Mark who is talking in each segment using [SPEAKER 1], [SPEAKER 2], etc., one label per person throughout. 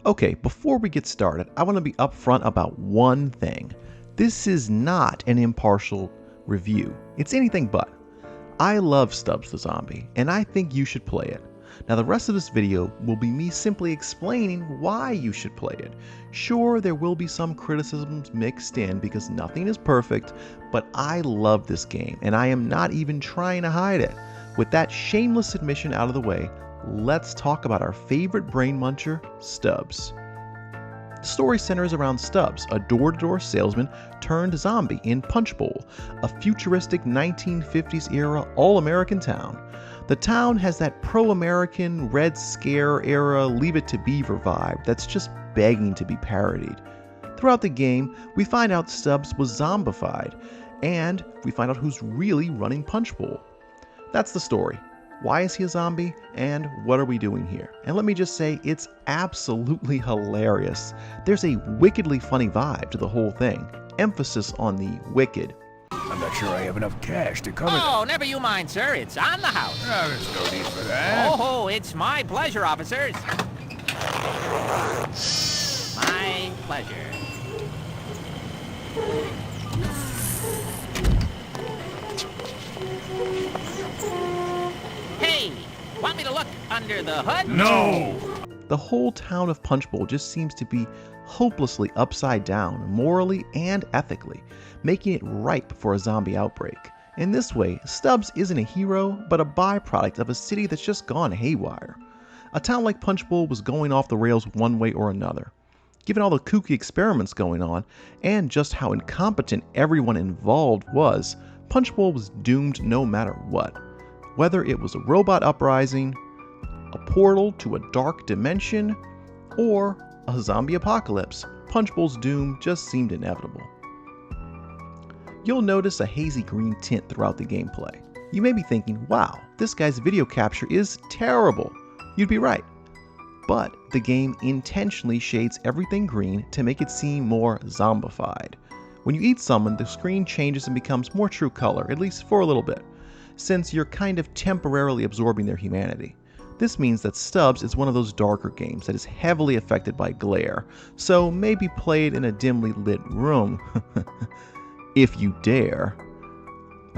[SPEAKER 1] Okay, before we get started, I want to be upfront about one thing. This is not an impartial review. It's anything but. I love Stubbs the Zombie, and I think you should play it. Now the rest of this video will be me simply explaining why you should play it. Sure, there will be some criticisms mixed in because nothing is perfect, but I love this game, and I am not even trying to hide it. With that shameless admission out of the way, let's talk about our favorite brain muncher, Stubbs. The story centers around Stubbs, a door-to-door salesman turned zombie in Punch Bowl, a futuristic 1950s era all-American town. The town has that pro-American Red Scare era Leave It to Beaver vibe that's just begging to be parodied. Throughout the game, we find out Stubbs was zombified, and we find out who's really running Punch Bowl. That's the story. Why is he a zombie, and what are we doing here? And let me just say, it's absolutely hilarious. There's a wickedly funny vibe to the whole thing. Emphasis on the wicked.
[SPEAKER 2] I'm not sure I have enough cash to cover
[SPEAKER 3] Oh, never you mind, sir. It's on the house.
[SPEAKER 2] There's no need for that.
[SPEAKER 3] Oh, it's my pleasure, officers. My pleasure. Hey, want me to look under the hood?
[SPEAKER 2] No!
[SPEAKER 1] The whole town of Punch Bowl just seems to be hopelessly upside down, morally and ethically, making it ripe for a zombie outbreak. In this way, Stubbs isn't a hero, but a byproduct of a city that's just gone haywire. A town like Punch Bowl was going off the rails one way or another. Given all the kooky experiments going on, and just how incompetent everyone involved was, Punch Bowl was doomed no matter what. Whether it was a robot uprising, a portal to a dark dimension, or a zombie apocalypse, Punch Bowl's doom just seemed inevitable. You'll notice a hazy green tint throughout the gameplay. You may be thinking, wow, this guy's video capture is terrible. You'd be right. But the game intentionally shades everything green to make it seem more zombified. When you eat someone, the screen changes and becomes more true color, at least for a little bit, since you're kind of temporarily absorbing their humanity. This means that Stubbs is one of those darker games that is heavily affected by glare, so maybe played in a dimly lit room, if you dare.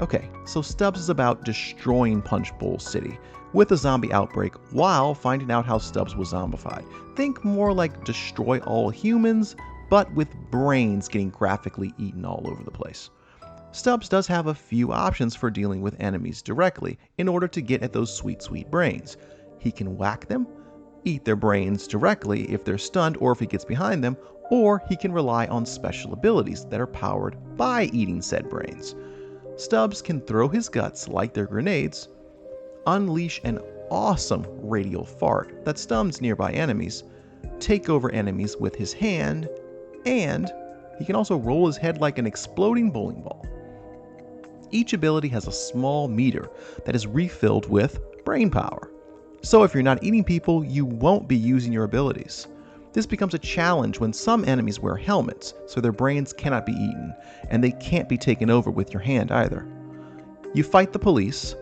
[SPEAKER 1] Okay, so Stubbs is about destroying Punch Bowl City with a zombie outbreak while finding out how Stubbs was zombified. Think more like Destroy All Humans, but with brains getting graphically eaten all over the place. Stubbs does have a few options for dealing with enemies directly in order to get at those sweet, sweet brains. He can whack them, eat their brains directly if they're stunned or if he gets behind them, or he can rely on special abilities that are powered by eating said brains. Stubbs can throw his guts like they're grenades, unleash an awesome radial fart that stuns nearby enemies, take over enemies with his hand, and he can also roll his head like an exploding bowling ball. Each ability has a small meter that is refilled with brain power. So if you're not eating people, you won't be using your abilities. This becomes a challenge when some enemies wear helmets, so their brains cannot be eaten, and they can't be taken over with your hand either. You fight the police,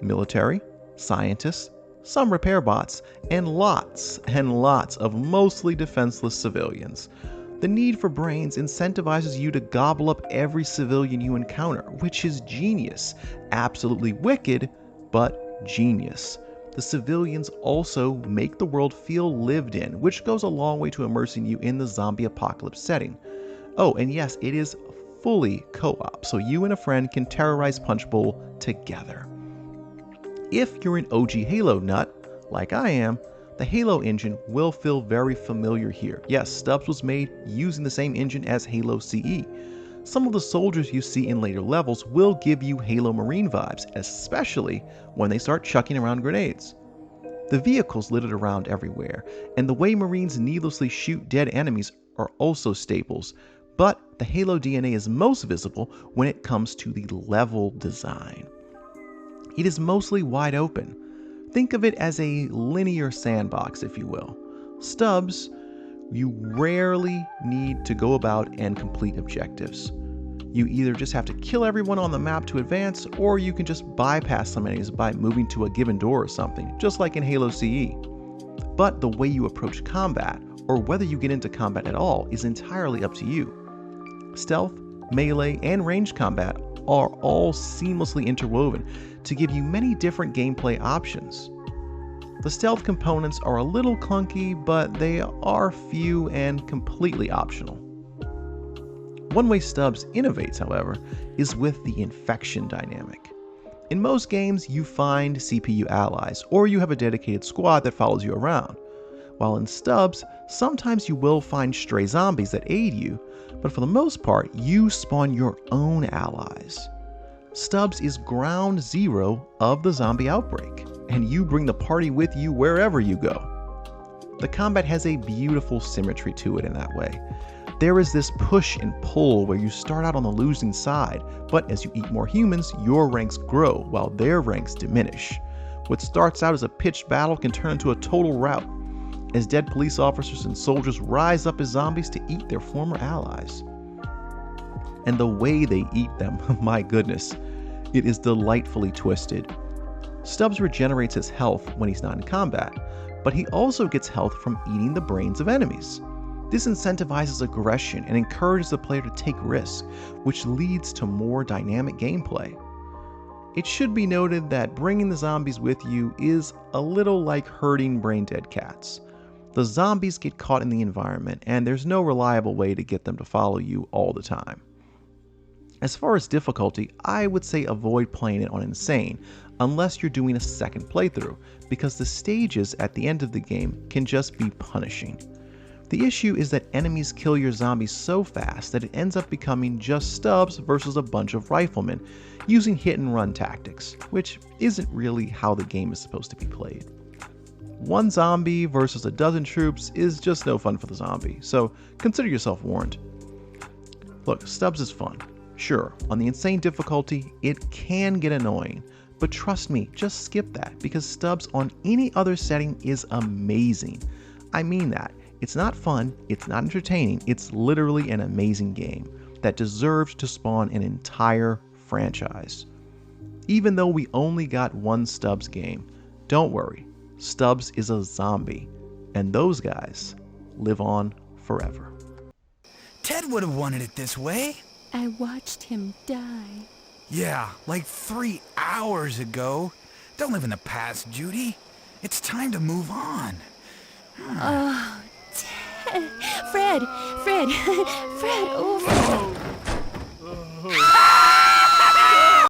[SPEAKER 1] military, scientists, some repair bots, and lots of mostly defenseless civilians. The need for brains incentivizes you to gobble up every civilian you encounter, which is genius. Absolutely wicked, but genius. The civilians also make the world feel lived in, which goes a long way to immersing you in the zombie apocalypse setting. Oh, and yes, it is fully co-op, so you and a friend can terrorize Punch Bowl together. If you're an OG Halo nut, like I am, the Halo engine will feel very familiar here. Yes, Stubbs was made using the same engine as Halo CE. Some of the soldiers you see in later levels will give you Halo Marine vibes, especially when they start chucking around grenades. The vehicles littered around everywhere, and the way Marines needlessly shoot dead enemies are also staples, but the Halo DNA is most visible when it comes to the level design. It is mostly wide open. Think of it as a linear sandbox, if you will. Stubbs, you rarely need to go about and complete objectives. You either just have to kill everyone on the map to advance, or you can just bypass some enemies by moving to a given door or something, just like in Halo CE. But the way you approach combat, or whether you get into combat at all is entirely up to you. Stealth, melee, and ranged combat are all seamlessly interwoven to give you many different gameplay options. The stealth components are a little clunky, but they are few and completely optional. One way Stubbs innovates, however, is with the infection dynamic. In most games, you find CPU allies, or you have a dedicated squad that follows you around. While in Stubbs, sometimes you will find stray zombies that aid you, but for the most part, you spawn your own allies. Stubbs is ground zero of the zombie outbreak, and you bring the party with you wherever you go. The combat has a beautiful symmetry to it in that way. There is this push and pull where you start out on the losing side, but as you eat more humans, your ranks grow while their ranks diminish. What starts out as a pitched battle can turn into a total rout, as dead police officers and soldiers rise up as zombies to eat their former allies. And the way they eat them, my goodness, it is delightfully twisted. Stubbs regenerates his health when he's not in combat, but he also gets health from eating the brains of enemies. This incentivizes aggression and encourages the player to take risks, which leads to more dynamic gameplay. It should be noted that bringing the zombies with you is a little like herding brain-dead cats. The zombies get caught in the environment, and there's no reliable way to get them to follow you all the time. As far as difficulty, I would say avoid playing it on Insane, unless you're doing a second playthrough, because the stages at the end of the game can just be punishing. The issue is that enemies kill your zombies so fast that it ends up becoming just Stubbs versus a bunch of riflemen, using hit and run tactics, which isn't really how the game is supposed to be played. One zombie versus a dozen troops is just no fun for the zombie, so consider yourself warned. Look, Stubbs is fun. Sure, on the Insane difficulty, it can get annoying, but trust me, just skip that, because Stubbs on any other setting is amazing. I mean that. It's not fun, it's not entertaining, it's literally an amazing game that deserves to spawn an entire franchise. Even though we only got one Stubbs game, don't worry, Stubbs is a zombie, and those guys live on forever.
[SPEAKER 4] Ted would have wanted it this way.
[SPEAKER 5] I watched him die.
[SPEAKER 4] Yeah, like 3 hours ago. Don't live in the past, Judy. It's time to move on.
[SPEAKER 5] Oh, Fred, Fred, oh.